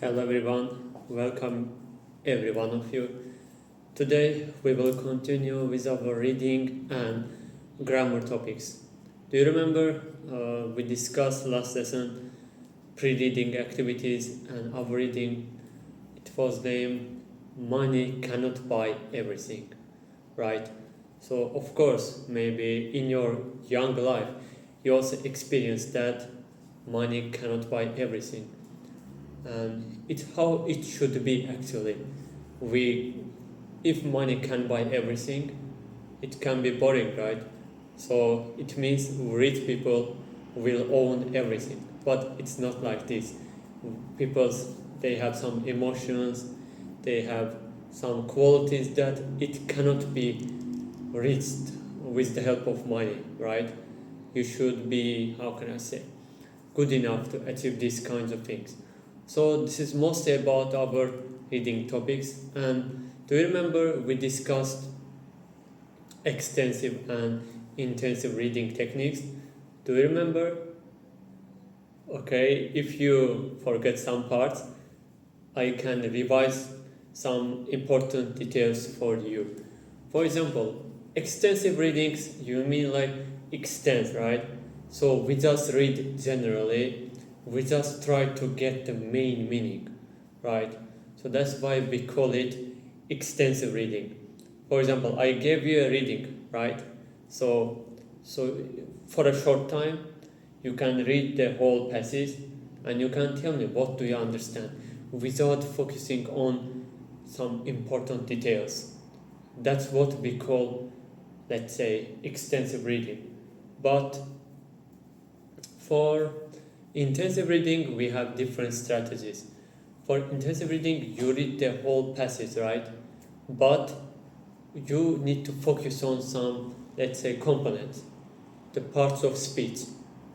Hello everyone, welcome every one of you. Today we will continue with our reading and grammar topics. Do you remember we discussed last lesson pre-reading activities and our reading? It was named Money Cannot Buy Everything, right? So of course, maybe in your young life you also experienced that money cannot buy everything, and it's how it should be actually. We If money can buy everything, it can be boring, right? So it means rich people will own everything, but it's not like this. People, they have some emotions, they have some qualities that it cannot be reached with the help of money, right? You should be, how can I say, good enough to achieve these kinds of things. So this is mostly about our reading topics. And do you remember we discussed extensive and intensive reading techniques? Do you remember? Okay, if you forget some parts, I can revise some important details for you. For example, extensive readings, you mean like extend, right? So we just read generally, we just try to get the main meaning, right? So that's why we call it extensive reading. For example, I gave you a reading, right? So for a short time, you can read the whole passage and you can tell me what do you understand without focusing on some important details. That's what we call, let's say, extensive reading. But for intensive reading, we have different strategies. For intensive reading, you read the whole passage, right? But you need to focus on some, let's say, components, the parts of speech.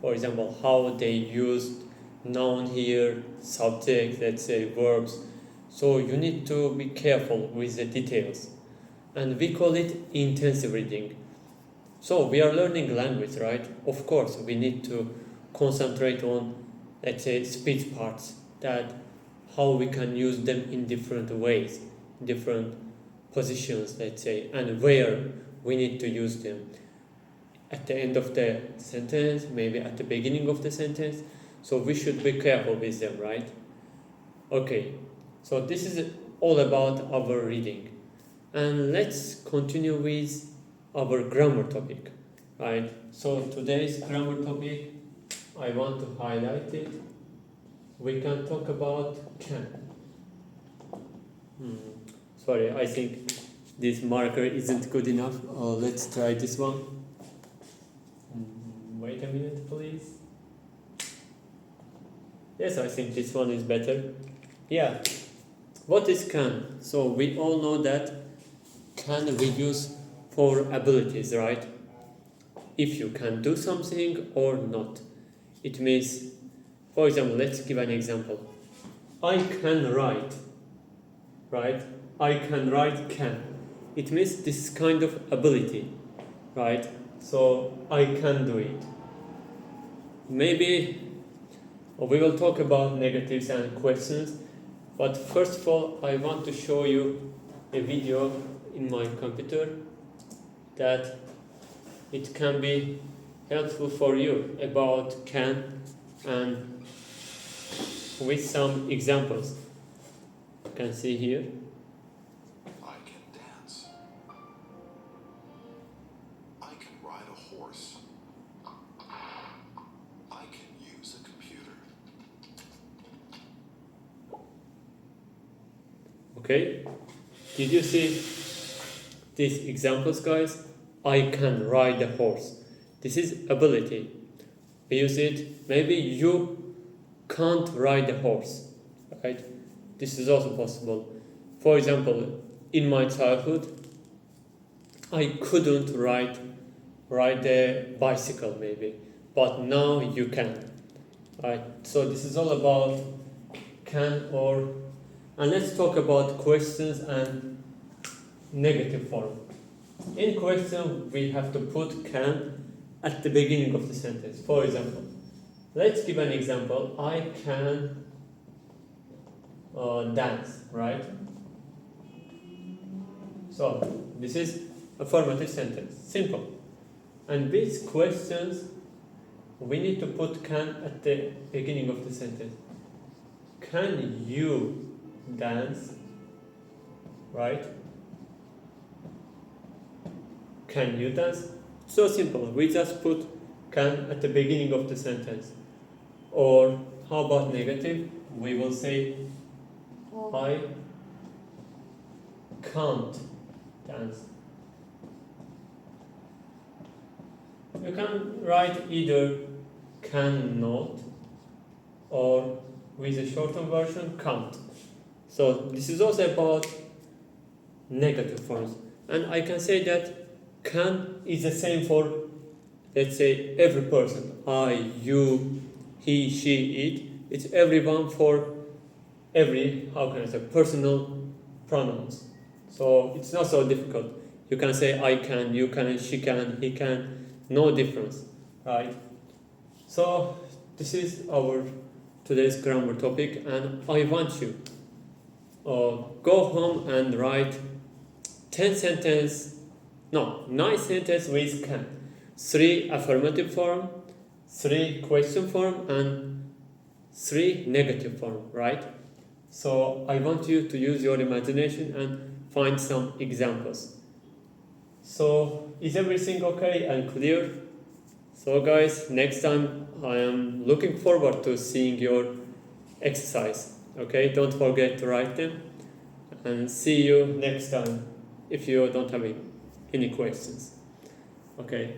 For example, how they used noun here, subject, let's say, verbs. So you need to be careful with the details. And we call it intensive reading. So we are learning language, right? Of course, we need to concentrate on, let's say, speech parts, that how we can use them in different ways, different positions, let's say, and where we need to use them. At the end of the sentence, maybe at the beginning of the sentence. So we should be careful with them, right? Okay, so this is all about our reading. And let's continue with our grammar topic, right? So today's grammar topic, I want to highlight it. We can talk about can. Sorry, I think this marker isn't good enough. Let's try this one. Wait a minute, please. Yes, I think this one is better. Yeah. What is can? So we all know that can we use for abilities, right? If you can do something or not. It means, for example, let's give an example. I can write, right? I can write can. It means this kind of ability, right? So I can do it. Maybe we will talk about negatives and questions, but first of all, I want to show you a video in my computer that it can be helpful for you about can, and with some examples. You can see here. I can dance. I can ride a horse. I can use a computer. Okay, did you see these examples, guys? I can ride a horse. This is ability. We use it. Maybe you can't ride a horse, right? This is also possible. For example, in my childhood, I couldn't ride a bicycle maybe, but now you can, right? So this is all about can or, and let's talk about questions and negative form. In question, we have to put can at the beginning of the sentence. For example, let's give an example. I can dance, right? So this is affirmative sentence, simple. And these questions, we need to put can at the beginning of the sentence. Can you dance? Right? Can you dance? So simple. We just put can at the beginning of the sentence. Or how about negative? We will say I can't dance. You can write either cannot or with a shortened version can't. So this is also about negative forms. And I can say that can is the same for, let's say, every person. I, you, he, she, it. It's everyone for every, how can I say, personal pronouns. So it's not so difficult. You can say I can, you can, she can, he can, no difference, right? So this is our today's grammar topic, and I want you go home and write 9 sentences with can. 3 affirmative form, 3 question form, and 3 negative form, right? So I want you to use your imagination and find some examples. So is everything okay and clear? So guys, next time I am looking forward to seeing your exercise. Okay, don't forget to write them, and see you next time if you don't have any questions. Okay.